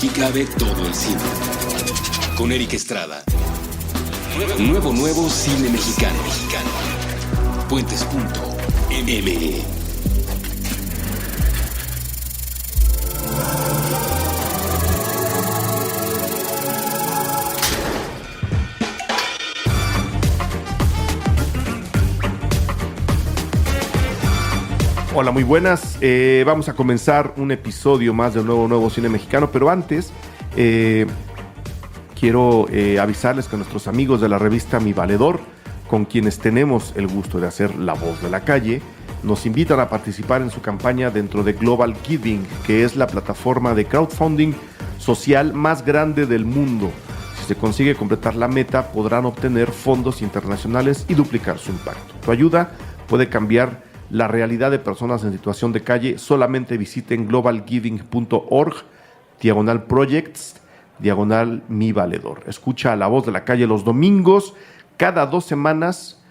Aquí cabe todo el cine. Con Eric Estrada. Nuevo cine mexicano. Puentes.me. Hola, muy buenas. Vamos a comenzar un episodio más del nuevo cine mexicano, pero antes quiero avisarles que nuestros amigos de la revista Mi Valedor, con quienes tenemos el gusto de hacer La Voz de la Calle, nos invitan a participar en su campaña dentro de Global Giving, que es la plataforma de crowdfunding social más grande del mundo. Si se consigue completar la meta, podrán obtener fondos internacionales y duplicar su impacto. Tu ayuda puede cambiar la realidad de personas en situación de calle. Solamente visiten globalgiving.org/projects /Mi Valedor. Escucha La Voz de la Calle los domingos, cada 2 semanas,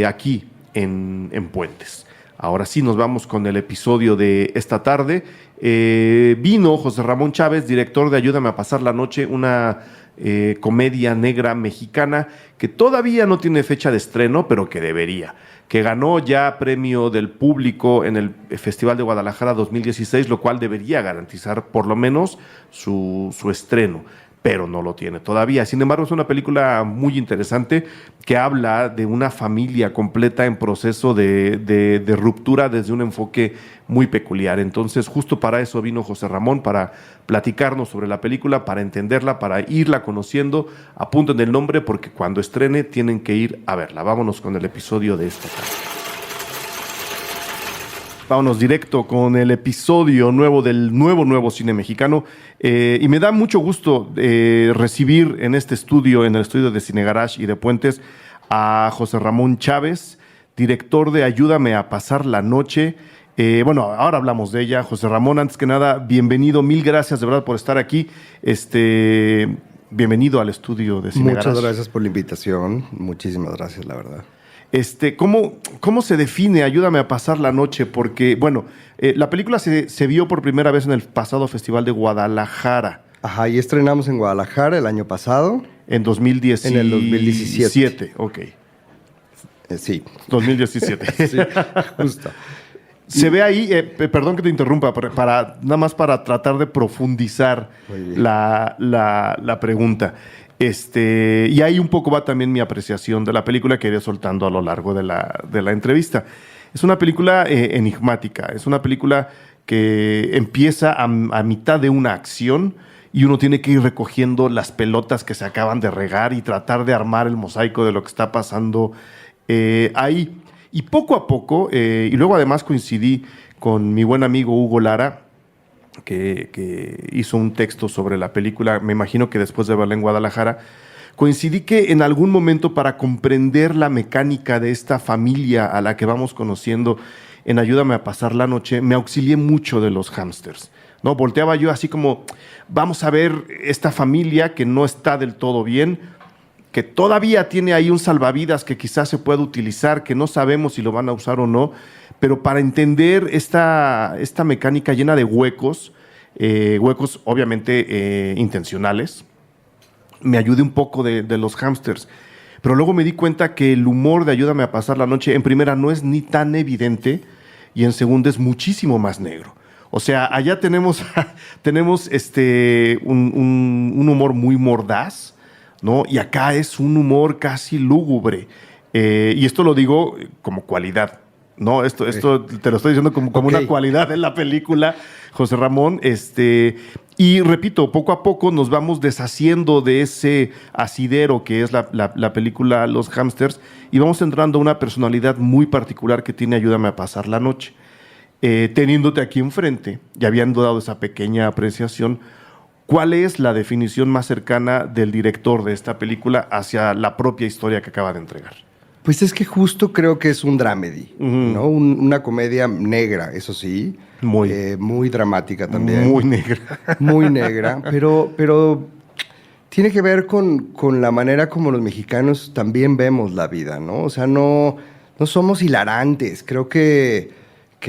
aquí en Puentes. Ahora sí, nos vamos con el episodio de esta tarde. Vino José Ramón Chávez, director de Ayúdame a pasar la noche, una comedia negra mexicana que todavía no tiene fecha de estreno, pero que debería, que ganó ya premio del público en el Festival de Guadalajara 2016, lo cual debería garantizar por lo menos su estreno, pero no lo tiene todavía. Sin embargo, es una película muy interesante que habla de una familia completa en proceso de ruptura desde un enfoque muy peculiar. Entonces, justo para eso vino José Ramón, para platicarnos sobre la película, para entenderla, para irla conociendo. Apunten el nombre porque cuando estrene tienen que ir a verla. Vámonos con el episodio de esta tarde. Vámonos directo con el episodio nuevo del nuevo cine mexicano. Y me da mucho gusto recibir en este estudio, en el estudio de Cine Garage y de Puentes, a José Ramón Chávez, director de Ayúdame a pasar la noche. Bueno, ahora hablamos de ella. José Ramón, antes que nada, bienvenido. Mil gracias de verdad por estar aquí. Bienvenido al estudio de Cine Garage. Muchas gracias por la invitación. Muchísimas gracias, la verdad. ¿Cómo se define Ayúdame a pasar la noche? Porque, bueno, la película se vio por primera vez en el pasado Festival de Guadalajara. Ajá, y estrenamos en Guadalajara el año pasado. En 2017. En el 2017. Ok. Sí. 2017. Sí, justo. Se ve ahí, perdón que te interrumpa, nada más para tratar de profundizar la pregunta. Y ahí un poco va también mi apreciación de la película que iré soltando a lo largo de la entrevista. Es una película enigmática, es una película que empieza a mitad de una acción y uno tiene que ir recogiendo las pelotas que se acaban de regar y tratar de armar el mosaico de lo que está pasando ahí. Y poco a poco, y luego además coincidí con mi buen amigo Hugo Lara, que hizo un texto sobre la película, me imagino que después de verla en Guadalajara, coincidí que en algún momento, para comprender la mecánica de esta familia a la que vamos conociendo en Ayúdame a pasar la noche, me auxilié mucho de los hámsters, ¿no? Volteaba yo así como, vamos a ver esta familia que no está del todo bien, que todavía tiene ahí un salvavidas que quizás se pueda utilizar, que no sabemos si lo van a usar o no, pero para entender esta mecánica llena de huecos obviamente intencionales, me ayudé un poco de los hámsters. Pero luego me di cuenta que el humor de Ayúdame a pasar la noche, en primera, no es ni tan evidente, y en segunda es muchísimo más negro. O sea, allá tenemos un humor muy mordaz, ¿no? Y acá es un humor casi lúgubre. Y esto lo digo como cualidad, ¿no? Esto te lo estoy diciendo como una cualidad en la película, José Ramón. Y repito, poco a poco nos vamos deshaciendo de ese asidero que es la película Los Hámsters y vamos entrando a una personalidad muy particular que tiene Ayúdame a pasar la noche. Teniéndote aquí enfrente, y habiendo dado esa pequeña apreciación, ¿cuál es la definición más cercana del director de esta película hacia la propia historia que acaba de entregar? Pues es que justo creo que es un dramedy, ¿no? Una comedia negra, eso sí. Muy dramática también. Muy negra. Muy negra, pero tiene que ver con la manera como los mexicanos también vemos la vida, ¿no? O sea, no somos hilarantes. Creo que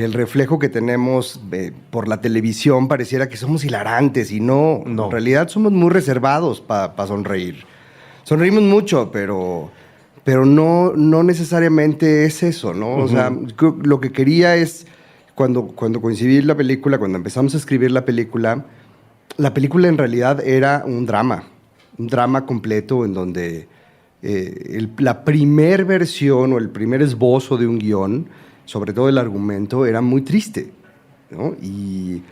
el reflejo que tenemos por la televisión pareciera que somos hilarantes y no. En realidad somos muy reservados para sonreír. Sonreímos mucho, pero no necesariamente es eso, ¿no? O sea, lo que quería es, cuando coincidí la película, cuando empezamos a escribir la película en realidad era un drama completo en donde la primer versión o el primer esbozo de un guión, sobre todo el argumento, era muy triste, ¿no? Y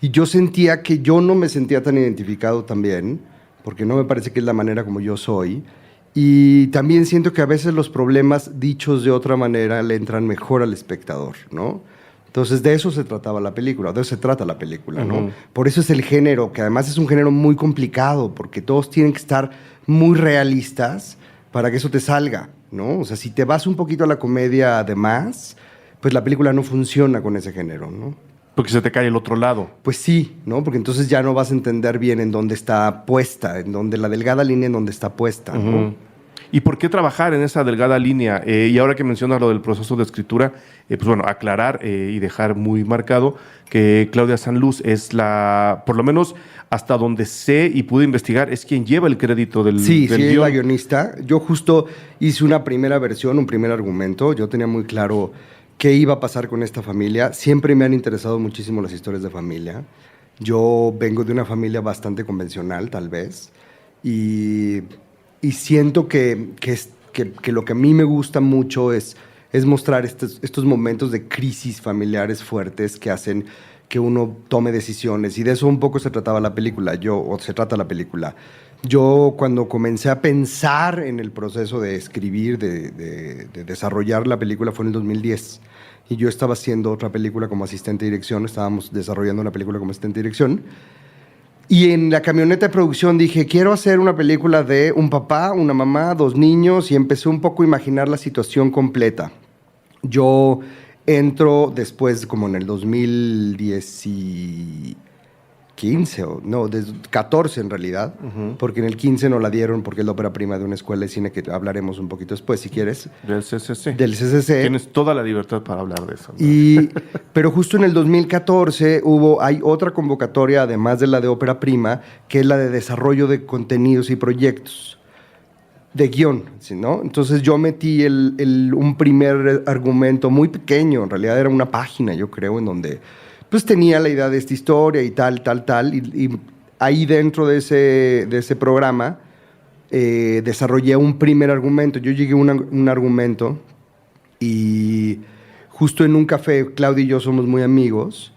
yo sentía que yo no me sentía tan identificado también, porque no me parece que es la manera como yo soy, y también siento que a veces los problemas dichos de otra manera le entran mejor al espectador, ¿no? Entonces de eso se trataba la película, de eso se trata la película, ¿no? Por eso es el género, que además es un género muy complicado, porque todos tienen que estar muy realistas para que eso te salga, ¿no? O sea, si te vas un poquito a la comedia además, pues la película no funciona con ese género, ¿no? Porque se te cae el otro lado. Pues sí, ¿no? Porque entonces ya no vas a entender bien en dónde está puesta, en dónde la delgada línea en dónde está puesta, ¿no? ¿Y por qué trabajar en esa delgada línea? Y ahora que mencionas lo del proceso de escritura, pues bueno, aclarar y dejar muy marcado que Claudia Sanluz es por lo menos hasta donde sé y pude investigar, es quien lleva el crédito del guión. Sí, es la guión. guionista. Yo justo hice una primera versión, un primer argumento. Yo tenía muy claro qué iba a pasar con esta familia. Siempre me han interesado muchísimo las historias de familia. Yo vengo de una familia bastante convencional, tal vez, y siento que lo que a mí me gusta mucho es mostrar estos momentos de crisis familiares fuertes que hacen que uno tome decisiones, y de eso un poco se trataba la película, se trata la película. Yo cuando comencé a pensar en el proceso de escribir, de desarrollar la película, fue en el 2010, y yo estaba haciendo otra película como asistente de dirección, estábamos desarrollando una película como asistente de dirección, y en la camioneta de producción dije, quiero hacer una película de un papá, una mamá, 2 niños, y empecé un poco a imaginar la situación completa. Yo entro después, como en el 2014 en realidad, porque en el 15 no la dieron porque es la ópera prima de una escuela de cine que hablaremos un poquito después, si quieres. Del CCC. Del CCC. Tienes toda la libertad para hablar de eso, ¿no? Pero justo en el 2014 hay otra convocatoria, además de la de ópera prima, que es la de desarrollo de contenidos y proyectos de guión, ¿sí, no? Entonces yo metí un primer argumento muy pequeño, en realidad era una página, yo creo, en donde pues tenía la idea de esta historia y tal, y ahí dentro de ese programa desarrollé un primer argumento. Yo llegué a un argumento y justo en un café, Claudia y yo somos muy amigos,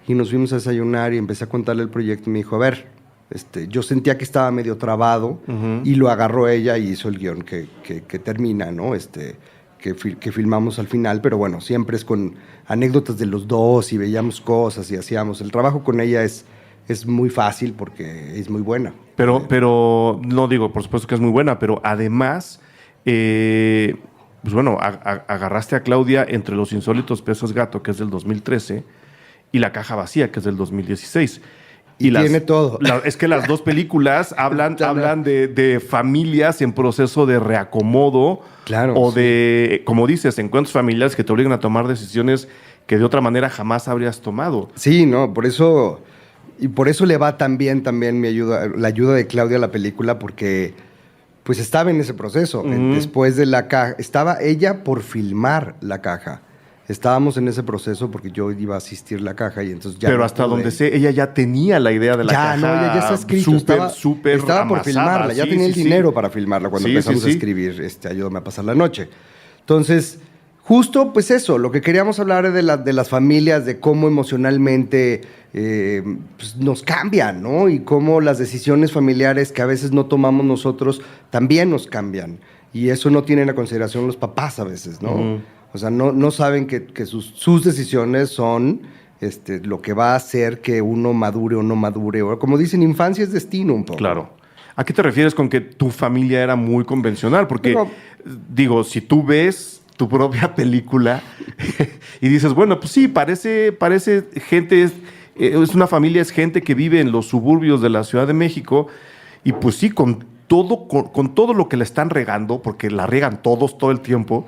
y nos fuimos a desayunar y empecé a contarle el proyecto y me dijo, a ver, yo sentía que estaba medio trabado y lo agarró ella y hizo el guión que termina, ¿no? Que filmamos al final, pero bueno, siempre es con anécdotas de los dos y veíamos cosas y hacíamos. El trabajo con ella es muy fácil porque es muy buena. Pero no digo, por supuesto que es muy buena, pero además, pues bueno, agarraste a Claudia entre Los insólitos peces gato, que es del 2013, y La caja vacía, que es del 2016. Y tiene todo. Es que las dos películas hablan de familias en proceso de reacomodo, claro, o sí, de, como dices, encuentros familiares que te obligan a tomar decisiones que de otra manera jamás habrías tomado. Sí, no, por eso le va también la ayuda de Claudia a la película, porque pues estaba en ese proceso. Después de La caja, estaba ella por filmar La caja. Estábamos en ese proceso porque yo iba a asistir La caja y entonces ya. Pero hasta donde sé, ella ya tenía la idea de La caja. No, ella ya está escrito. Estaba por filmarla, ya tenía el dinero para filmarla cuando empezamos a escribir Ayúdame a pasar la noche. Entonces, justo pues eso, lo que queríamos hablar es de las familias, de cómo emocionalmente pues nos cambian, ¿no? Y cómo las decisiones familiares que a veces no tomamos nosotros también nos cambian. Y eso no tienen a consideración los papás a veces, ¿no? O sea, no saben que sus decisiones son lo que va a hacer que uno madure o no madure. O, como dicen, infancia es destino un poco. Claro. ¿A qué te refieres con que tu familia era muy convencional? Porque, digo, si tú ves tu propia película y dices, bueno, pues sí, parece gente, es una familia, es gente que vive en los suburbios de la Ciudad de México, y pues sí, con todo lo que le están regando, porque la riegan todos todo el tiempo,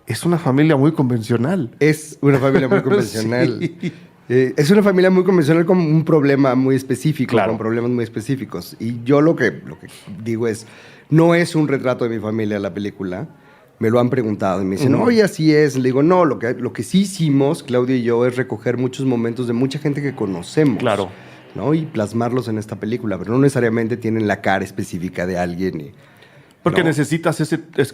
es una familia muy convencional. Es una familia muy convencional. Sí. Es una familia muy convencional con un problema muy específico, Claro. con problemas muy específicos. Y yo lo que digo es, no es un retrato de mi familia la película. Me lo han preguntado y me dicen, oye, así es. Le digo, no, lo que sí hicimos, Claudia y yo, es recoger muchos momentos de mucha gente que conocemos. Claro. ¿No? Y plasmarlos en esta película, pero no necesariamente tienen la cara específica de alguien. Porque no. necesitas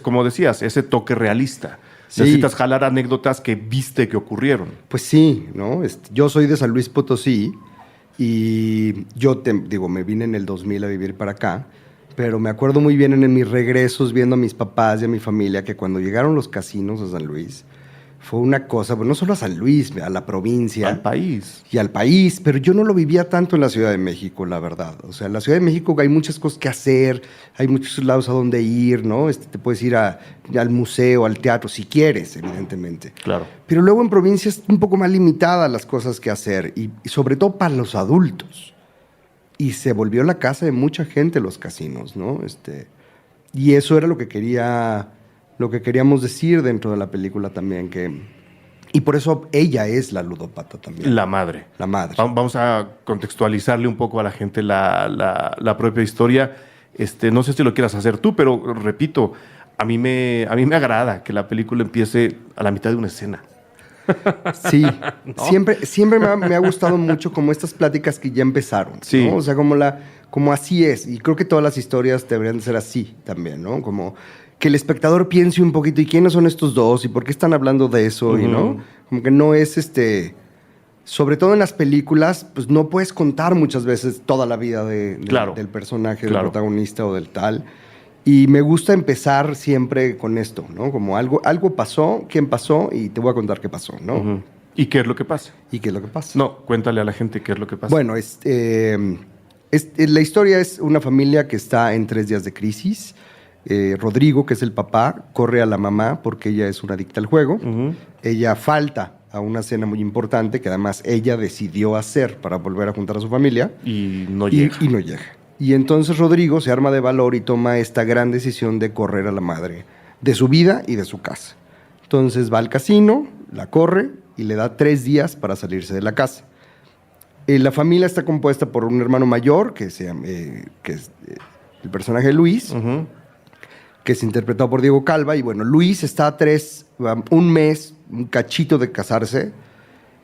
como decías, ese toque realista. Sí. Necesitas jalar anécdotas que viste que ocurrieron. Pues sí, ¿no? Yo soy de San Luis Potosí y yo me vine en el 2000 a vivir para acá, pero me acuerdo muy bien en mis regresos viendo a mis papás y a mi familia que cuando llegaron los casinos a San Luis fue una cosa, pues no solo a San Luis, a la provincia. Al país. Y al país, pero yo no lo vivía tanto en la Ciudad de México, la verdad. O sea, en la Ciudad de México hay muchas cosas que hacer, hay muchos lados a donde ir, ¿no? Te puedes ir al museo, al teatro, si quieres, evidentemente. Claro. Pero luego en provincia es un poco más limitada las cosas que hacer, y sobre todo para los adultos. Y se volvió la casa de mucha gente los casinos, ¿no? Y eso era lo que queríamos decir dentro de la película también, y por eso ella es la ludópata también. La madre. La madre. Vamos a contextualizarle un poco a la gente la propia historia. No sé si lo quieras hacer tú, pero repito, a mí me agrada que la película empiece a la mitad de una escena. Sí, ¿no? Siempre me ha gustado mucho como estas pláticas que ya empezaron, sí. ¿no? O sea, como así es, y creo que todas las historias deberían ser así también, ¿no? Como que el espectador piense un poquito, ¿y quiénes son estos dos? ¿Y por qué están hablando de eso? Y ¿no? Como que no es sobre todo en las películas, pues no puedes contar muchas veces toda la vida del personaje, del protagonista o del tal. Y me gusta empezar siempre con esto, ¿no? Como algo pasó, quién pasó, y te voy a contar qué pasó, ¿no? Uh-huh. ¿Y qué es lo que pasa? ¿Y qué es lo que pasa? No, cuéntale a la gente qué es lo que pasa. Bueno, la historia es una familia que está en 3 días de crisis. Rodrigo, que es el papá, corre a la mamá porque ella es una adicta al juego. Uh-huh. Ella falta a una cena muy importante que además ella decidió hacer para volver a juntar a su familia. Y no llega. Y no llega. Y entonces Rodrigo se arma de valor y toma esta gran decisión de correr a la madre de su vida y de su casa. Entonces va al casino, la corre y le da 3 días para salirse de la casa. La familia está compuesta por un hermano mayor, que es el personaje de Luis, uh-huh, que es interpretado por Diego Calva. Y bueno, Luis está un mes, un cachito de casarse,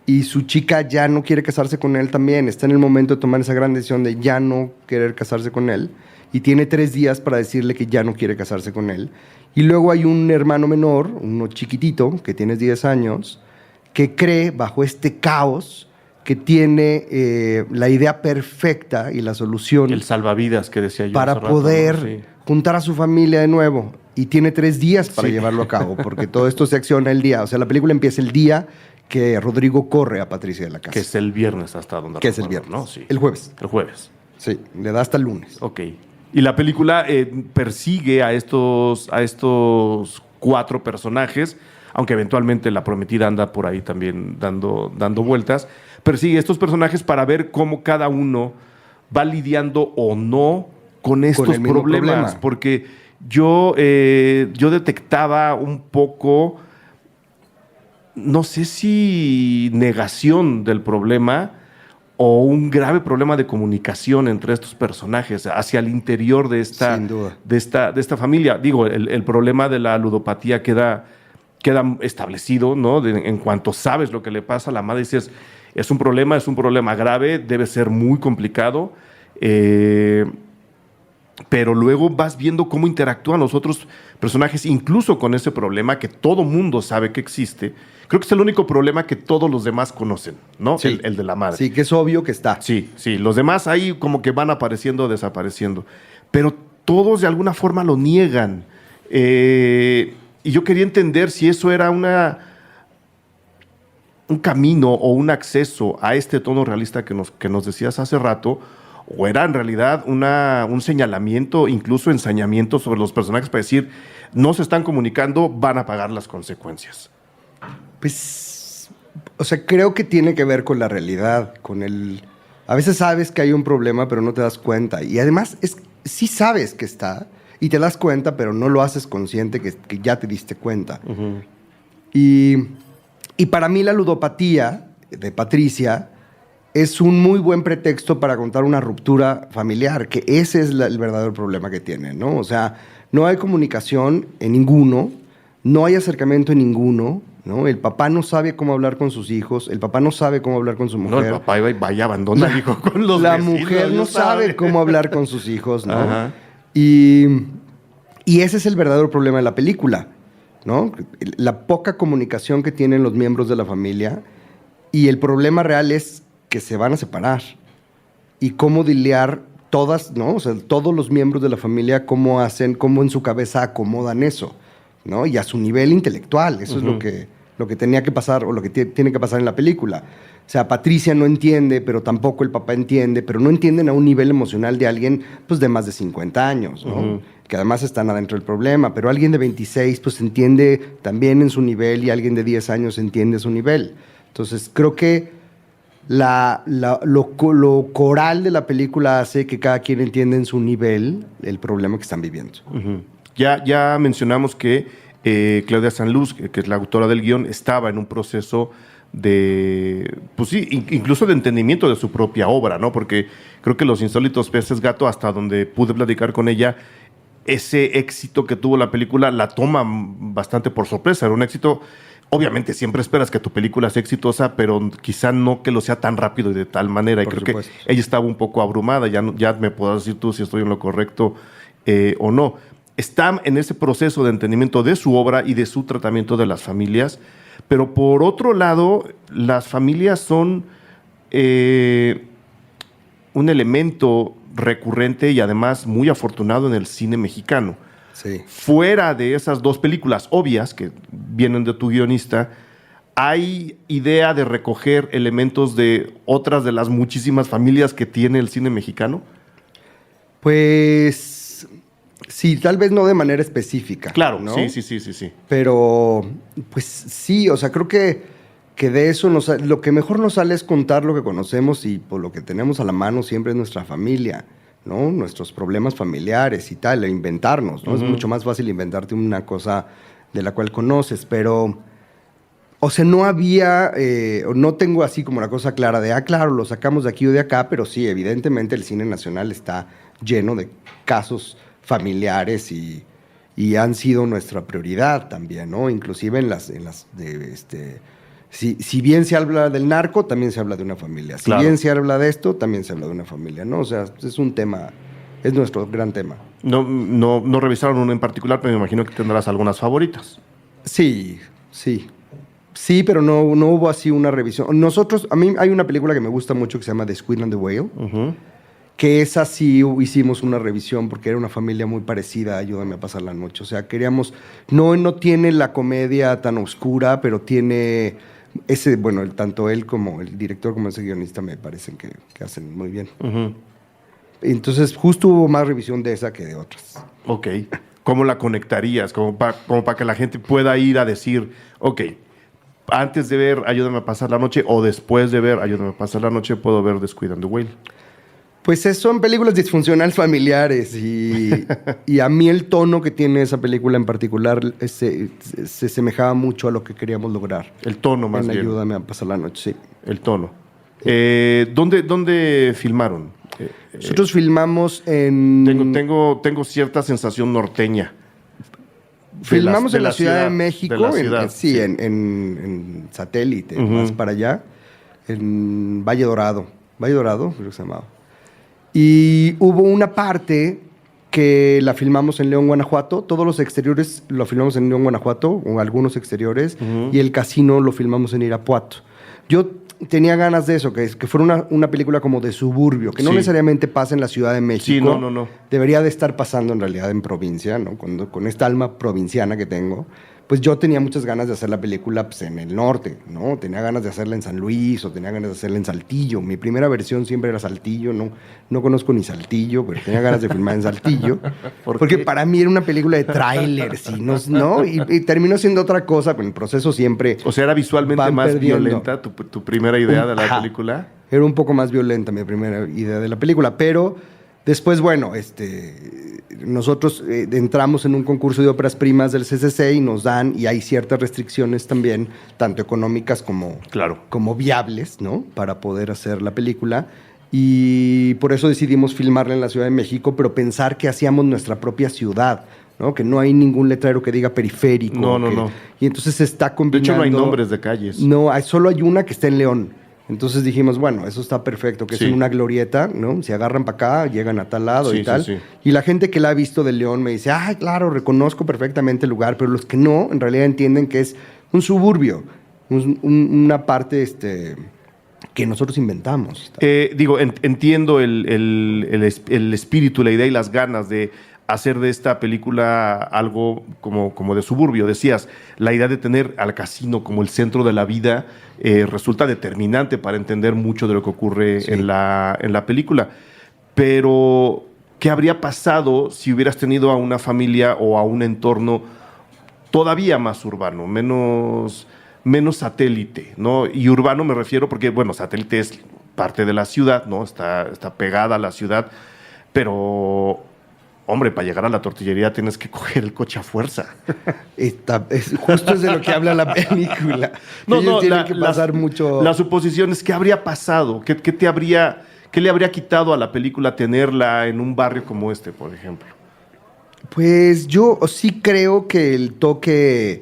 y su chica ya no quiere casarse con él también. Está en el momento de tomar esa gran decisión de ya no querer casarse con él. Y tiene 3 días para decirle que ya no quiere casarse con él. Y luego hay un hermano menor, uno chiquitito, que tiene 10 años, que cree, bajo este caos, que tiene la idea perfecta y la solución. El salvavidas que decía yo. Para poder juntar a su familia de nuevo. Y tiene 3 días para llevarlo a cabo, porque todo esto se acciona el día. O sea, la película empieza el día que Rodrigo corre a Patricia de la casa. Que es el viernes hasta donde. Que es el viernes, ¿no? Sí. El jueves. El jueves. Sí, le da hasta el lunes. Ok. Y la película persigue a estos 4 personajes, aunque eventualmente la prometida anda por ahí también dando vueltas. Persigue a estos personajes para ver cómo cada uno va lidiando o no con estos problemas. Porque yo detectaba un poco, no sé si negación del problema o un grave problema de comunicación entre estos personajes hacia el interior de esta familia. Digo, el problema de la ludopatía queda establecido, ¿no? En cuanto sabes lo que le pasa a la madre, dices, es un problema grave, debe ser muy complicado, pero luego vas viendo cómo interactúan los otros personajes, incluso con ese problema que todo mundo sabe que existe. Creo que es el único problema que todos los demás conocen, ¿no? Sí. El de la madre. Sí, que es obvio que está. Sí. Los demás ahí como que van apareciendo o desapareciendo. Pero todos de alguna forma lo niegan. Y yo quería entender si eso era un camino o un acceso a este tono realista que nos decías hace rato, o era en realidad un señalamiento, incluso ensañamiento sobre los personajes para decir, no se están comunicando, van a pagar las consecuencias. Pues, o sea, creo que tiene que ver con la realidad, a veces sabes que hay un problema, pero no te das cuenta. Y además, sí sabes que está, y te das cuenta, pero no lo haces consciente que ya te diste cuenta. Uh-huh. Y para mí la ludopatía de Patricia es un muy buen pretexto para contar una ruptura familiar, que ese es el verdadero problema que tienen, ¿no? O sea, no hay comunicación en ninguno, no hay acercamiento en ninguno, ¿no? El papá no sabe cómo hablar con sus hijos, el papá no sabe cómo hablar con su mujer. No, el papá vaya, abandona al hijo con los La vecinos, mujer no sabe cómo hablar con sus hijos, ¿no? Ajá. Y ese es el verdadero problema de la película, ¿no? La poca comunicación que tienen los miembros de la familia, y el problema real es que se van a separar. Y cómo dilear todas, ¿no? O sea, todos los miembros de la familia, cómo en su cabeza acomodan eso, ¿no? Y a su nivel intelectual. Eso es lo que tenía que pasar, o lo que tiene que pasar en la película. O sea, Patricia no entiende, pero tampoco el papá entiende, pero no entienden a un nivel emocional de alguien, pues, de más de 50 años, ¿no? Que además están adentro del problema. Pero alguien de 26, pues, entiende también en su nivel, y alguien de 10 años entiende su nivel. Entonces, creo que lo coral de la película hace que cada quien entienda en su nivel el problema que están viviendo. Ya mencionamos que Claudia Sanluz, que es la autora del guión, estaba en un proceso de, pues sí, incluso de entendimiento de su propia obra, ¿no? Porque creo que Los Insólitos Peces Gato, hasta donde pude platicar con ella, ese éxito que tuvo la película la toma bastante por sorpresa. Era un éxito. Obviamente siempre esperas que tu película sea exitosa, pero quizá no que lo sea tan rápido y de tal manera. Y creo que ella estaba un poco abrumada. Ya me podrás decir tú si estoy en lo correcto o no. Está en ese proceso de entendimiento de su obra y de su tratamiento de las familias. Pero por otro lado, las familias son un elemento recurrente y además muy afortunado en el cine mexicano. Sí. Fuera de esas dos películas obvias que vienen de tu guionista, ¿hay idea de recoger elementos de otras de las muchísimas familias que tiene el cine mexicano? Pues sí, tal vez no de manera específica. Claro, ¿no? Sí. Pero, pues sí, o sea, creo que de eso lo que mejor nos sale es contar lo que conocemos, y por lo que tenemos a la mano siempre es nuestra familia, ¿no? Nuestros problemas familiares y tal, e inventarnos, ¿no? Es mucho más fácil inventarte una cosa de la cual conoces, pero, o sea, no había, no tengo así como la cosa clara de, claro, lo sacamos de aquí o de acá, pero sí, evidentemente el cine nacional está lleno de casos familiares y han sido nuestra prioridad también, ¿no? Inclusive en las si bien se habla del narco, también se habla de una familia. Si bien se habla de esto, también se habla de una familia, ¿no? O sea, es un tema, es nuestro gran tema. No revisaron uno en particular, pero me imagino que tendrás algunas favoritas. Sí, pero no hubo así una revisión. A mí hay una película que me gusta mucho que se llama The Squid and the Whale, que esa sí hicimos una revisión porque era una familia muy parecida a Ayúdame a pasar la noche. O sea, queríamos, no tiene la comedia tan oscura, pero tiene tanto él como el director como ese guionista me parecen que hacen muy bien. Entonces, justo hubo más revisión de esa que de otras. Ok. ¿Cómo la conectarías? Como para que la gente pueda ir a decir, ok, antes de ver Ayúdame a pasar la noche o después de ver Ayúdame a pasar la noche, puedo ver The Squid and the Whale. Pues son películas disfuncionales familiares y a mí el tono que tiene esa película en particular se semejaba mucho a lo que queríamos lograr. El tono más bien. Ayúdame a pasar la noche, sí. El tono. ¿Dónde filmaron? Nosotros filmamos en... Tengo cierta sensación norteña. Filmamos en la Ciudad de México, de la ciudad, sí. En satélite, más para allá, en Valle Dorado, creo que se llamaba. Y hubo una parte que la filmamos en León, Guanajuato. Todos los exteriores lo filmamos en León, Guanajuato, o algunos exteriores, y el casino lo filmamos en Irapuato. Yo tenía ganas de eso, que fuera una película como de suburbio, que no necesariamente pasa en la Ciudad de México. Sí, no. Debería de estar pasando en realidad en provincia, ¿no? Con esta alma provinciana que tengo. Pues yo tenía muchas ganas de hacer la película pues, en el norte, ¿no? Tenía ganas de hacerla en San Luis o tenía ganas de hacerla en Saltillo. Mi primera versión siempre era Saltillo, no conozco ni Saltillo, pero tenía ganas de filmar en Saltillo. Porque para mí era una película de trailers, ¿no? Y terminó siendo otra cosa, pero el proceso siempre... O sea, ¿era visualmente más violenta tu primera idea de la película? Era un poco más violenta mi primera idea de la película, pero Después, bueno, nosotros entramos en un concurso de óperas primas del CCC y nos dan, y hay ciertas restricciones también, tanto económicas como viables, ¿no? Para poder hacer la película. Y por eso decidimos filmarla en la Ciudad de México, pero pensar que hacíamos nuestra propia ciudad, ¿no? Que no hay ningún letrero que diga periférico. No. Y entonces se está combinando. De hecho, no hay nombres de calles. No, solo hay una que está en León. Entonces dijimos, bueno, eso está perfecto, que es en una glorieta, ¿no? Se agarran para acá, llegan a tal lado y tal. Sí. Y la gente que la ha visto de León me dice, ay, claro, reconozco perfectamente el lugar, pero los que no, en realidad entienden que es un suburbio, una parte que nosotros inventamos. Entiendo el espíritu, la idea y las ganas de hacer de esta película algo como de suburbio. Decías, la idea de tener al casino como el centro de la vida resulta determinante para entender mucho de lo que ocurre en la película. Pero, ¿qué habría pasado si hubieras tenido a una familia o a un entorno todavía más urbano, menos satélite, ¿no? Y urbano me refiero porque, bueno, satélite es parte de la ciudad, ¿no? Está pegada a la ciudad, pero... Hombre, para llegar a la tortillería tienes que coger el coche a fuerza. Justo es de lo que habla la película. Tienen que pasar mucho... La suposición es, ¿qué habría pasado? ¿Qué le habría quitado a la película tenerla en un barrio como este, por ejemplo? Pues yo sí creo que el toque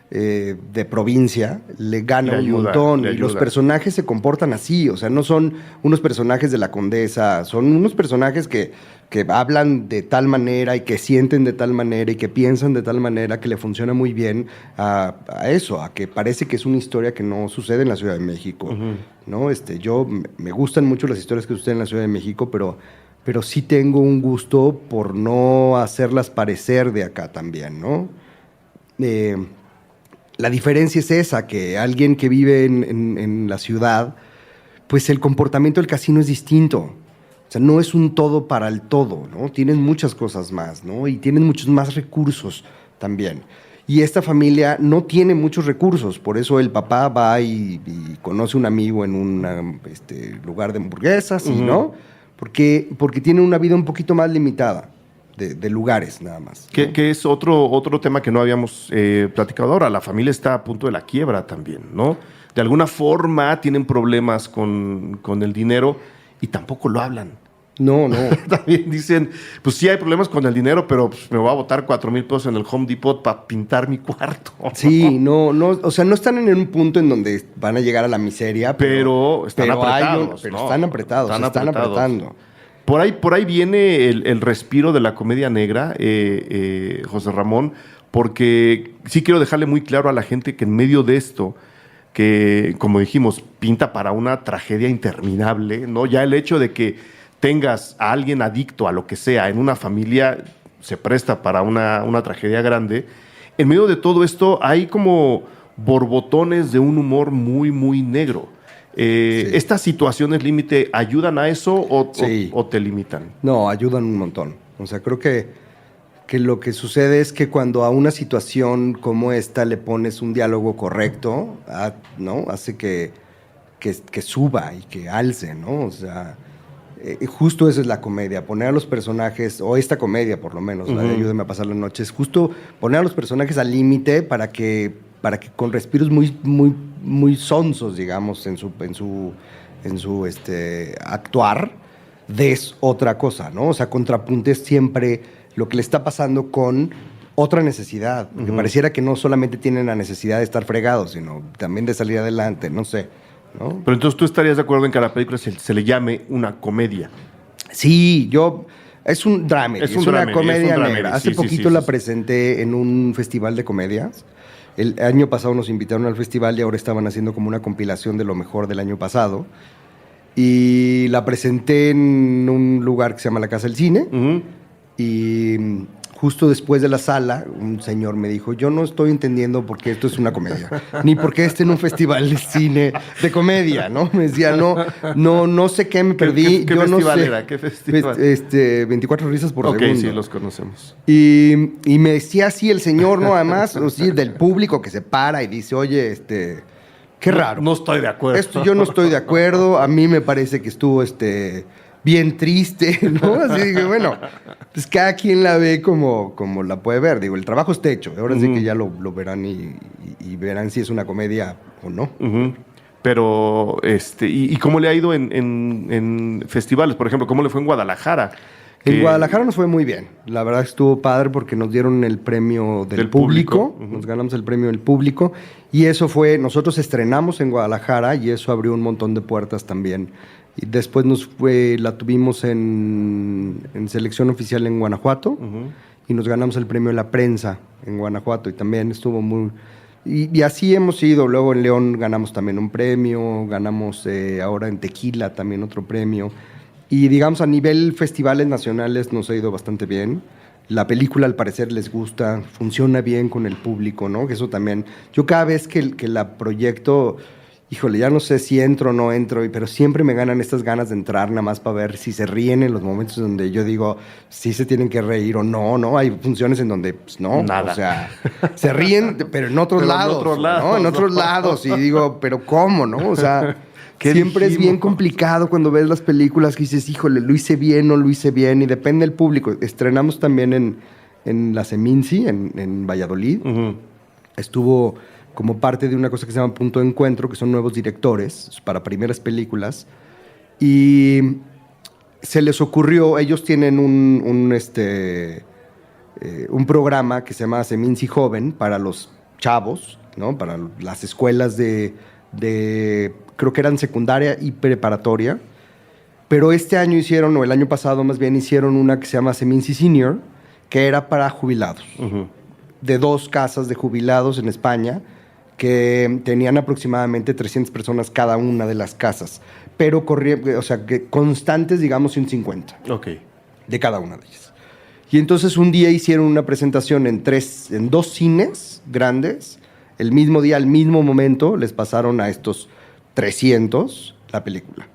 de provincia le gana un montón. Y los personajes se comportan así. O sea, no son unos personajes de la Condesa, son unos personajes que hablan de tal manera y que sienten de tal manera y que piensan de tal manera que le funciona muy bien a eso, a que parece que es una historia que no sucede en la Ciudad de México, ¿no? Me gustan mucho las historias que suceden en la Ciudad de México, pero sí tengo un gusto por no hacerlas parecer de acá también, ¿no? La diferencia es esa, que alguien que vive en la ciudad, pues el comportamiento del casino es distinto. O sea, no es un todo para el todo, ¿no? Tienen muchas cosas más, ¿no? Y tienen muchos más recursos también. Y esta familia no tiene muchos recursos, por eso el papá va y conoce un amigo en un lugar de hamburguesas, ¿no? Porque tiene una vida un poquito más limitada de lugares nada más, ¿no? Que es otro tema que no habíamos platicado ahora. La familia está a punto de la quiebra también, ¿no? De alguna forma tienen problemas con el dinero y tampoco lo hablan. No. También dicen, pues sí hay problemas con el dinero, pero pues, me voy a botar 4,000 pesos en el Home Depot para pintar mi cuarto. Sí, no, o sea, no están en un punto en donde van a llegar a la miseria, pero están apretados. Están apretados, se están apretando. Por ahí viene el respiro de la comedia negra, José Ramón, porque sí quiero dejarle muy claro a la gente que en medio de esto, que, como dijimos, pinta para una tragedia interminable, ¿no? Ya el hecho de que tengas a alguien adicto a lo que sea en una familia se presta para una tragedia grande. En medio de todo esto hay como borbotones de un humor muy, muy negro. ¿Estas situaciones límite ayudan a eso o te limitan? No, ayudan un montón. O sea, creo que lo que sucede es que cuando a una situación como esta le pones un diálogo correcto, ¿no? Hace que suba y que alce, ¿no? O sea, justo esa es la comedia, poner a los personajes, o esta comedia por lo menos, la de Ayúdame a pasar la noche, es justo poner a los personajes al límite para que con respiros muy, muy, muy sonsos, digamos, en su actuar, des otra cosa, ¿no? O sea, contrapuntes siempre lo que le está pasando con otra necesidad, porque pareciera que no solamente tienen la necesidad de estar fregados, sino también de salir adelante, no sé, ¿no? Pero entonces tú estarías de acuerdo en que a la película se le llame una comedia. Sí, es un dramedy, es una comedia negra. Hace poquito la presenté en un festival de comedias. El año pasado nos invitaron al festival y ahora estaban haciendo como una compilación de lo mejor del año pasado. Y la presenté en un lugar que se llama la Casa del Cine. Y justo después de la sala, un señor me dijo, yo no estoy entendiendo por qué esto es una comedia, ni por qué en un festival de cine de comedia, ¿no? Me decía, no sé qué me perdí. ¿Qué festival era? ¿Qué festival? 24 risas por segundo. Ok, sí, los conocemos. Y me decía así el señor, ¿no? Además, sí, del público que se para y dice, oye, qué raro. No estoy de acuerdo. Yo no estoy de acuerdo. A mí me parece que estuvo, bien triste, ¿no? Así dije, bueno, pues cada quien la ve como la puede ver. Digo, el trabajo está hecho. Ahora sí que ya lo verán y verán si es una comedia o no. Pero, ¿y cómo le ha ido en festivales? Por ejemplo, ¿cómo le fue en Guadalajara? En Guadalajara nos fue muy bien. La verdad estuvo padre porque nos dieron el premio del público. Nos ganamos el premio del público. Y eso fue, nosotros estrenamos en Guadalajara y eso abrió un montón de puertas también. Y después la tuvimos en selección oficial en Guanajuato y nos ganamos el premio de la prensa en Guanajuato y también estuvo muy... Y así hemos ido. Luego en León ganamos también un premio, ganamos ahora en Tequila también otro premio. Y digamos a nivel festivales nacionales nos ha ido bastante bien. La película al parecer les gusta, funciona bien con el público, ¿no? Que eso también... Yo cada vez que la proyecto... Híjole, ya no sé si entro o no entro, pero siempre me ganan estas ganas de entrar nada más para ver si se ríen en los momentos donde yo digo si se tienen que reír o no, ¿no? Hay funciones en donde, pues no, nada. O sea, se ríen, pero en otros lados, ¿no? En otros lados, y digo, pero ¿cómo, no? O sea, siempre es bien complicado cuando ves las películas que dices, híjole, lo hice bien, no lo hice bien, y depende del público. Estrenamos también en la Seminci, en Valladolid. Estuvo... como parte de una cosa que se llama Punto de Encuentro, que son nuevos directores para primeras películas. Y se les ocurrió, ellos tienen un programa que se llama Seminci Joven para los chavos, ¿no? Para las escuelas de creo que eran secundaria y preparatoria. Pero este año hicieron, o el año pasado más bien, hicieron una que se llama Seminci Senior, que era para jubilados. De 2 casas de jubilados en España, que tenían aproximadamente 300 personas cada una de las casas, pero que constantes, digamos, 150 de cada una de ellas. Y entonces un día hicieron una presentación en 2 cines grandes, el mismo día, al mismo momento, les pasaron a estos 300 la película.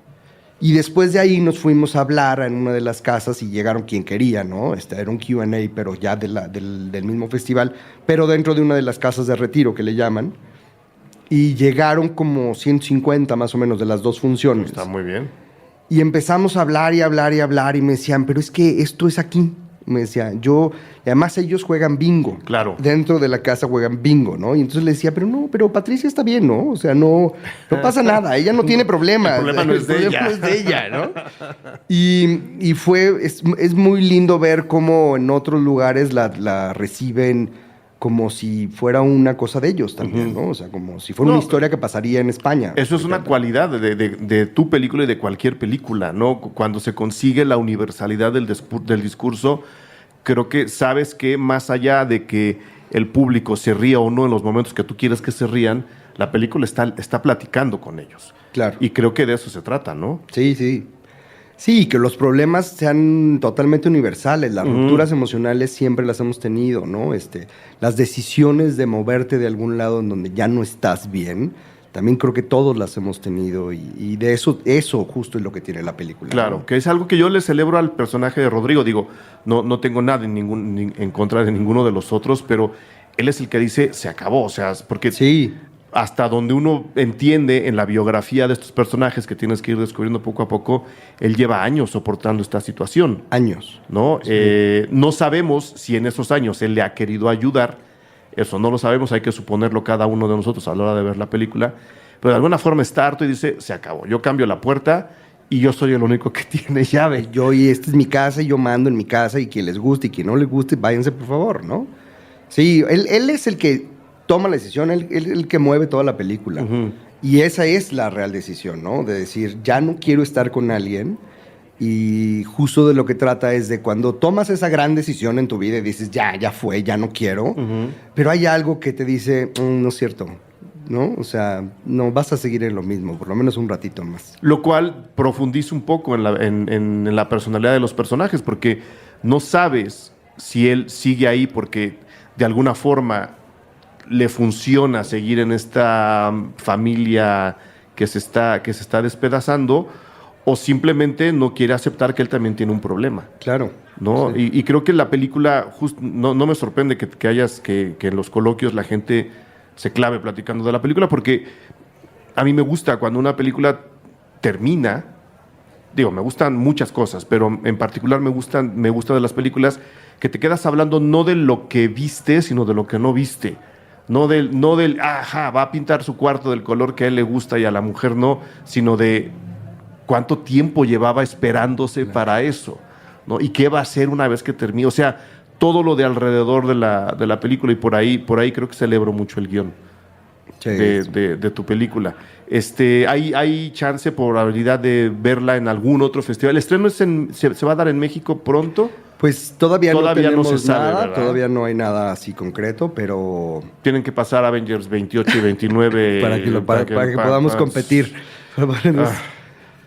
Y después de ahí nos fuimos a hablar en una de las casas y llegaron quien quería, ¿no? Era un Q&A, pero ya del mismo festival, pero dentro de una de las casas de retiro que le llaman. Y llegaron como 150 más o menos de las 2 funciones. Está muy bien. Y empezamos a hablar y hablar y hablar y me decían, pero es que esto es aquí. Me decía, y además ellos juegan bingo. Claro. Dentro de la casa juegan bingo, ¿no? Y entonces le decía, pero Patricia está bien, ¿no? O sea, no pasa nada, ella no tiene problemas. El problema no es de ella, ¿no? Y es muy lindo ver cómo en otros lugares la reciben como si fuera una cosa de ellos también, ¿no? O sea, como si fuera una historia que pasaría en España. Eso es una cualidad de tu película y de cualquier película, ¿no? Cuando se consigue la universalidad del discurso, creo que sabes que más allá de que el público se ría o no en los momentos que tú quieres que se rían, la película está platicando con ellos. Claro. Y creo que de eso se trata, ¿no? Sí, sí. Sí, que los problemas sean totalmente universales. Las rupturas emocionales siempre las hemos tenido, ¿no? Las decisiones de moverte de algún lado en donde ya no estás bien, también creo que todos las hemos tenido. Y de eso justo es lo que tiene la película. Claro, ¿no? que es algo que yo le celebro al personaje de Rodrigo. Digo, no tengo nada en contra de ninguno de los otros, pero él es el que dice, se acabó. O sea, porque... Sí. Hasta donde uno entiende en la biografía de estos personajes que tienes que ir descubriendo poco a poco, él lleva años soportando esta situación. Años. ¿No? Sí. No sabemos si en esos años él le ha querido ayudar. Eso no lo sabemos, hay que suponerlo cada uno de nosotros a la hora de ver la película. Pero de alguna forma está harto y dice, se acabó. Yo cambio la puerta y yo soy el único que tiene llave. Y esta es mi casa y yo mando en mi casa y quien les guste y quien no les guste, váyanse por favor, ¿no? Sí, él es el que toma la decisión, el que mueve toda la película. Y esa es la real decisión, ¿no? De decir, ya no quiero estar con alguien. Y justo de lo que trata es de cuando tomas esa gran decisión en tu vida y dices, ya fue, ya no quiero. Pero hay algo que te dice, no es cierto, ¿no? O sea, no vas a seguir en lo mismo, por lo menos un ratito más. Lo cual profundiza un poco en la personalidad de los personajes, porque no sabes si él sigue ahí porque de alguna forma le funciona seguir en esta familia que se está despedazando, o simplemente no quiere aceptar que él también tiene un problema. Claro. ¿No? Sí. Y creo que la película, no me sorprende que en los coloquios la gente se clave platicando de la película, porque a mí me gusta cuando una película termina digo, me gustan muchas cosas, pero en particular me gusta de las películas que te quedas hablando no de lo que viste, sino de lo que no viste. No del, ajá, va a pintar su cuarto del color que a él le gusta y a la mujer no, sino de cuánto tiempo llevaba esperándose para eso, ¿no? Y qué va a hacer una vez que termine. O sea, todo lo de alrededor de la película, y por ahí creo que celebro mucho el guión Sí, de tu película. ¿Hay chance, probabilidad de verla en algún otro festival? ¿El estreno se va a dar en México pronto? Pues todavía no tenemos se sabe, nada, ¿verdad? todavía no hay nada así concreto, pero Tienen que pasar Avengers 28 y 29 para que podamos competir.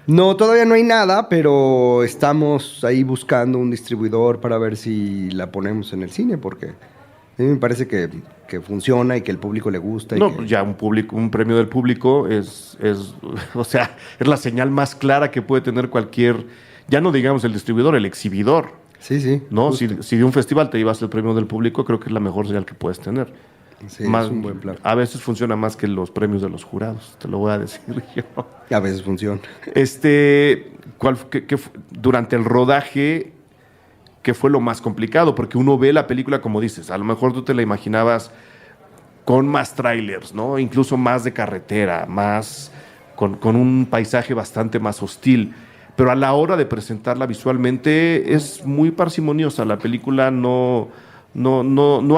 No, todavía no hay nada, pero estamos ahí buscando un distribuidor para ver si la ponemos en el cine, porque a mí me parece que funciona y que el público le gusta. No, ya un premio del público o sea, es la señal más clara que puede tener cualquier, ya no digamos el distribuidor, el exhibidor. Sí, sí. ¿No? Si de un festival te llevas el premio del público, creo que es la mejor señal que puedes tener. Sí, es un buen plan. A veces funciona más que los premios de los jurados, te lo voy a decir yo. A veces funciona. Durante el rodaje, ¿qué fue lo más complicado? Porque uno ve la película, como dices, a lo mejor tú te la imaginabas con más trailers, ¿no? Incluso más de carretera, más con un paisaje bastante más hostil. Pero a la hora de presentarla visualmente es muy parsimoniosa. La película no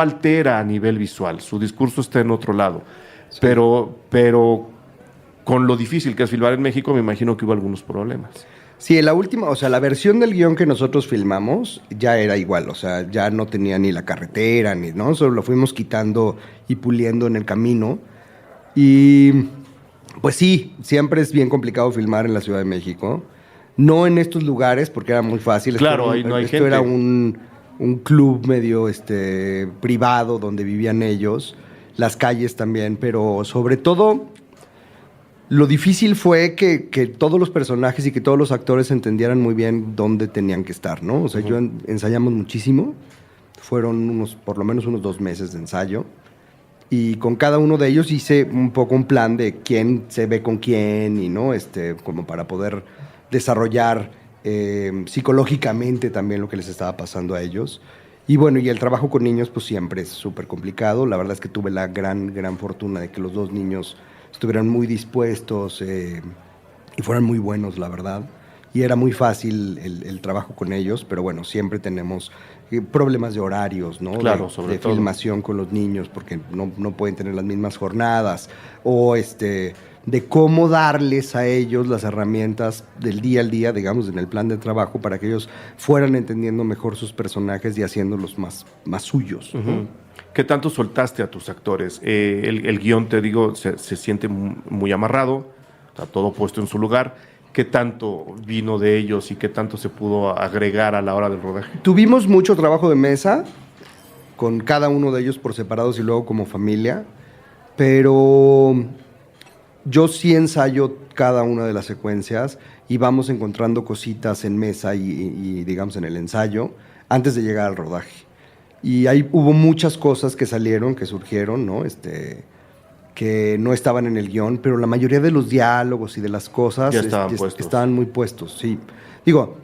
altera a nivel visual. Su discurso está en otro lado. Sí. Pero con lo difícil que es filmar en México, me imagino que hubo algunos problemas. Sí, la última, o sea, la versión del guión que nosotros filmamos ya era igual, o sea, ya no tenía ni la carretera, ¿no? Solo lo fuimos quitando y puliendo en el camino. Y pues sí, siempre es bien complicado filmar en la Ciudad de México. No en estos lugares, porque era muy fácil. Claro, ahí no hay gente. Esto era un club medio privado donde vivían ellos, las calles también, pero sobre todo lo difícil fue que todos los personajes y que todos los actores entendieran muy bien dónde tenían que estar, ¿no? O sea, ensayamos muchísimo, fueron por lo menos unos 2 meses de ensayo, y con cada uno de ellos hice un poco un plan de quién se ve con quién, y no, como para poder desarrollar psicológicamente también lo que les estaba pasando a ellos. Y bueno, y el trabajo con niños pues siempre es súper complicado. La verdad es que tuve la gran fortuna de que los 2 niños estuvieran muy dispuestos y fueran muy buenos, la verdad. Y era muy fácil el trabajo con ellos, pero bueno, siempre tenemos problemas de horarios, ¿no? Claro, de filmación con los niños, porque no pueden tener las mismas jornadas, o de cómo darles a ellos las herramientas del día al día, digamos, en el plan de trabajo, para que ellos fueran entendiendo mejor sus personajes y haciéndolos más suyos. Uh-huh. ¿Qué tanto soltaste a tus actores? El guión, te digo, se siente muy amarrado, está todo puesto en su lugar. ¿Qué tanto vino de ellos y qué tanto se pudo agregar a la hora del rodaje? Tuvimos mucho trabajo de mesa, con cada uno de ellos por separados y luego como familia, pero yo sí ensayo cada una de las secuencias y vamos encontrando cositas en mesa y digamos en el ensayo antes de llegar al rodaje. Y ahí hubo muchas cosas que salieron, que surgieron, ¿no? Que no estaban en el guión, pero la mayoría de los diálogos y de las cosas ya estaban muy puestos, sí. Digo,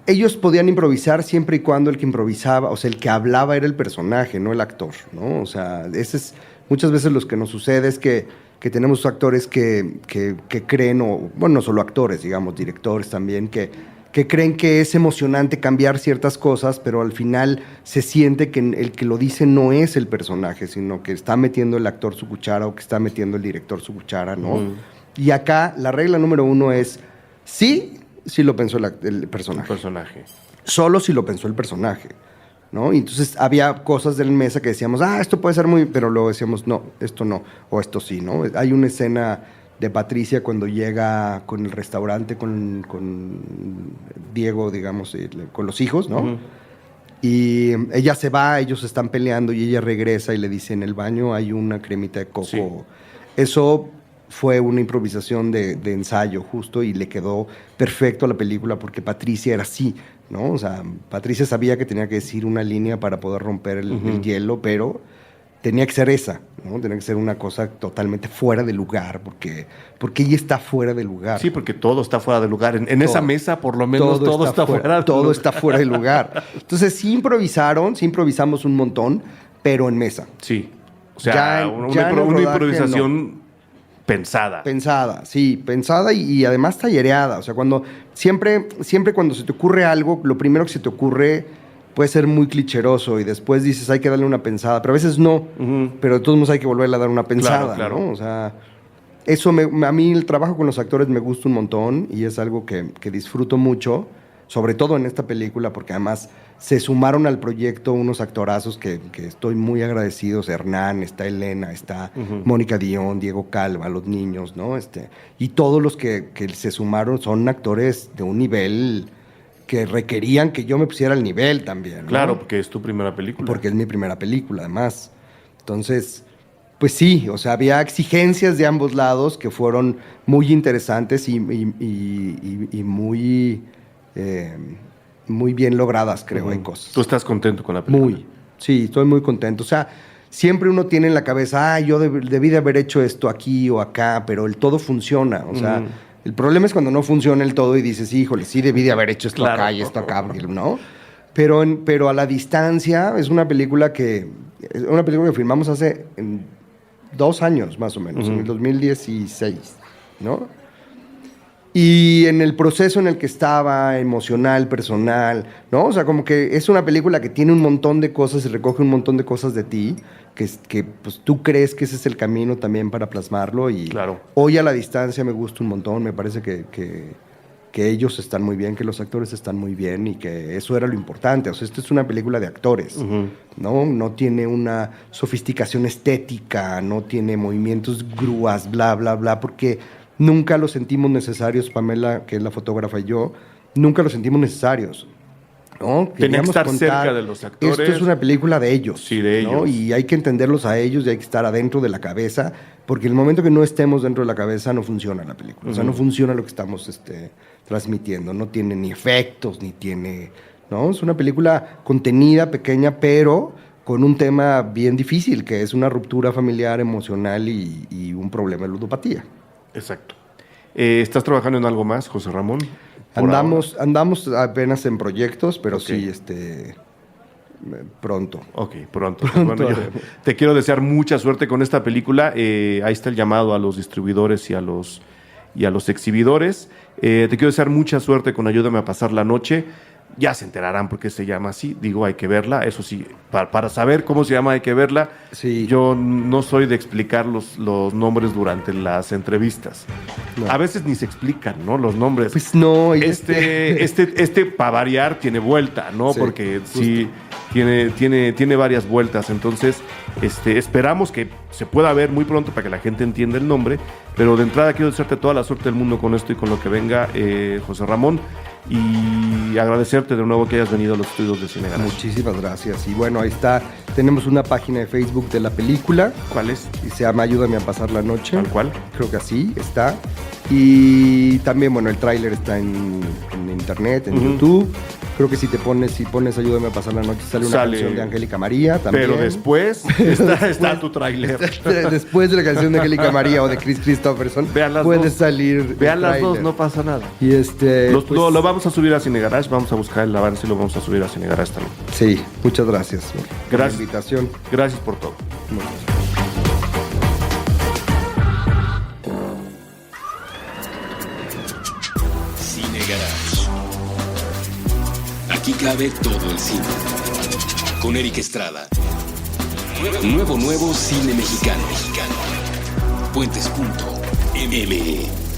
ellos podían improvisar siempre y cuando el que improvisaba, o sea, el que hablaba era el personaje, no el actor, ¿no? O sea, muchas veces lo que nos sucede es que tenemos actores que creen, o bueno, no solo actores, digamos, directores también, que creen que es emocionante cambiar ciertas cosas, pero al final se siente que el que lo dice no es el personaje, sino que está metiendo el actor su cuchara o que está metiendo el director su cuchara, ¿no? Y acá la regla número 1 es sí lo pensó el personaje. El personaje. Solo si lo pensó el personaje, ¿no? Y entonces había cosas de la mesa que decíamos, esto puede ser muy... Pero luego decíamos, no, esto no, o esto sí, ¿no? Hay una escena de Patricia cuando llega con el restaurante con Diego, digamos, con los hijos, ¿no? Uh-huh. Y ella se va, ellos están peleando y ella regresa y le dice, en el baño hay una cremita de coco. Sí. Eso fue una improvisación de ensayo justo y le quedó perfecto a la película porque Patricia era así, ¿no? O sea, Patricia sabía que tenía que decir una línea para poder romper el hielo, pero tenía que ser esa, ¿no? Tenía que ser una cosa totalmente fuera de lugar, porque ella está fuera de lugar. Sí, porque todo está fuera de lugar. En esa mesa, por lo menos, todo está fuera de lugar. Todo está fuera de lugar. Entonces, sí improvisamos un montón, pero en mesa. Sí. O sea, una improvisación pensada. Pensada y además tallereada. O sea, siempre cuando se te ocurre algo, lo primero que se te ocurre puede ser muy clicheroso y después dices, hay que darle una pensada, pero a veces no, pero de todos modos hay que volverle a dar una pensada, claro. ¿no? O sea, eso a mí el trabajo con los actores me gusta un montón y es algo que disfruto mucho, sobre todo en esta película, porque además se sumaron al proyecto unos actorazos que estoy muy agradecido. Hernán, está Elena, está Mónica Dion, Diego Calva, los niños, ¿no? Y todos los que se sumaron son actores de un nivel que requerían que yo me pusiera al nivel también, ¿no? Claro, porque es tu primera película. Porque es mi primera película, además. Entonces, pues sí, o sea, había exigencias de ambos lados que fueron muy interesantes y muy bien logradas, creo, hay cosas. ¿Tú estás contento con la película? Sí, estoy muy contento. O sea, siempre uno tiene en la cabeza, yo debí de haber hecho esto aquí o acá, pero el todo funciona, o sea... El problema es cuando no funciona el todo y dices, híjole, sí debí de haber hecho esto acá y esto acá, ¿no? Pero a la distancia es una película que filmamos hace 2 años más o menos, en el 2016, ¿no? Y en el proceso en el que estaba, emocional, personal, ¿no? O sea, como que es una película que tiene un montón de cosas y recoge un montón de cosas de ti, que pues tú crees que ese es el camino también para plasmarlo. Y hoy a la distancia me gusta un montón, me parece que ellos están muy bien, que los actores están muy bien y que eso era lo importante. O sea, esta es una película de actores, ¿no? No tiene una sofisticación estética, no tiene movimientos grúas, bla, bla, bla, porque... Nunca los sentimos necesarios, Pamela, que es la fotógrafa, y yo, nunca los sentimos necesarios, ¿no? Tenía que estar cerca de los actores. Esto es una película de ellos. Sí, de ellos. ¿no? Y hay que entenderlos a ellos y hay que estar adentro de la cabeza, porque en el momento que no estemos dentro de la cabeza no funciona la película. O sea, no funciona lo que estamos transmitiendo. No tiene ni efectos, ni tiene... ¿no? Es una película contenida, pequeña, pero con un tema bien difícil, que es una ruptura familiar, emocional y un problema de ludopatía. Exacto. ¿Estás trabajando en algo más, José Ramón? Andamos apenas en proyectos, pero sí, pronto. Ok, pronto. Bueno, yo te quiero desear mucha suerte con esta película. Ahí está el llamado a los distribuidores y a los exhibidores. Te quiero desear mucha suerte con Ayúdame a pasar la noche. Ya se enterarán por qué se llama así. Digo, hay que verla. Eso sí, para saber cómo se llama hay que verla. Sí. Yo no soy de explicar los nombres durante las entrevistas. No. A veces ni se explican, ¿no? Los nombres. Pues no. Para variar tiene vuelta, ¿no? Sí, porque justo. Sí tiene varias vueltas. Entonces, esperamos que se pueda ver muy pronto para que la gente entienda el nombre. Pero de entrada quiero desearte toda la suerte del mundo con esto y con lo que venga, José Ramón. Y agradecerte de nuevo que hayas venido a los estudios de Cine Garage. Muchísimas gracias. Y bueno, ahí está. Tenemos una página de Facebook de la película. ¿Cuál es? Y se llama Ayúdame a pasar la noche. ¿Tal cual? Creo que así está. Y también, bueno, el tráiler está en internet, en YouTube. Creo que si pones Ayúdame a pasar la noche, sale una canción de Angélica María también. Pero después está tu tráiler. Después de la canción de Angélica María o de Chris Christopherson, puede salir. Vean las dos, no pasa nada. Y lo vamos a subir a Cine Garage, vamos a buscar el avance y lo vamos a subir a Cine Garage también. Sí, muchas gracias. Por la invitación. Gracias por todo. Cine Garage. Aquí cabe todo el cine. Con Eric Estrada. Nuevo cine mexicano. Puentes.me